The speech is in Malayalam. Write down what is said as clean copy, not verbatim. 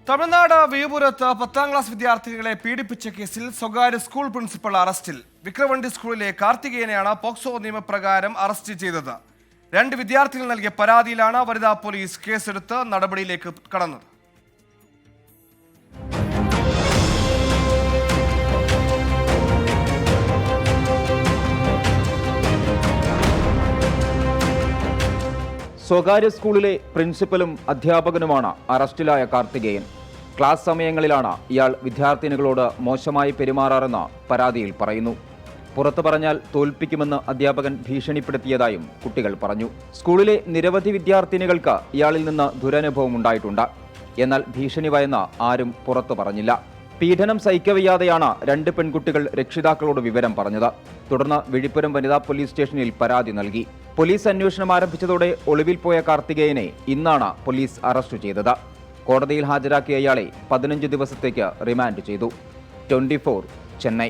തമിഴ്നാട് വിയുപുരത്ത് 10ാം ക്ലാസ് വിദ്യാർത്ഥികളെ പീഡിപ്പിച്ച കേസിൽ സ്വകാര്യ സ്കൂൾ പ്രിൻസിപ്പൽ അറസ്റ്റിൽ. വിക്രവണ്ടി സ്കൂളിലെ കാർത്തികേയനെയാണ് പോക്സോ നിയമപ്രകാരം അറസ്റ്റ് ചെയ്തത്. 2 വിദ്യാർത്ഥികൾ നൽകിയ പരാതിയിലാണ് വനിതാ പോലീസ് കേസെടുത്ത് നടപടിയിലേക്ക് കടന്നത്. സ്വകാര്യ സ്കൂളിലെ പ്രിൻസിപ്പലും അധ്യാപകനുമാണ് അറസ്റ്റിലായ കാർത്തികേയൻ. ക്ലാസ് സമയങ്ങളിലാണ് ഇയാൾ വിദ്യാർത്ഥിനികളോട് മോശമായി പെരുമാറാറെന്ന് പരാതിയിൽ പറയുന്നു. പുറത്തു പറഞ്ഞാൽ തോൽപ്പിക്കുമെന്ന് അധ്യാപകൻ ഭീഷണിപ്പെടുത്തിയതായും കുട്ടികൾ പറഞ്ഞു. സ്കൂളിലെ നിരവധി വിദ്യാർത്ഥിനികൾക്ക് ഇയാളിൽ നിന്ന് ദുരനുഭവം ഉണ്ടായിട്ടുണ്ട്. എന്നാൽ ഭീഷണി ഭയന്ന് ആരും പുറത്തു പറഞ്ഞില്ല. പീഡനം സഹിക്കവയ്യാതെയാണ് 2 പെൺകുട്ടികൾ രക്ഷിതാക്കളോട് വിവരം പറഞ്ഞത്. തുടർന്ന് വിഴിപ്പുരം വനിതാ പോലീസ് സ്റ്റേഷനിൽ പരാതി നൽകി. പോലീസ് അന്വേഷണം ആരംഭിച്ചതോടെ ഒളിവിൽ പോയ കാർത്തികേയനെ ഇന്നാണ് പോലീസ് അറസ്റ്റ് ചെയ്തത്. കോടതിയിൽ ഹാജരാക്കിയ ഇയാളെ 15 ദിവസത്തേക്ക് റിമാൻഡ് ചെയ്തു. 24 ചെന്നൈ.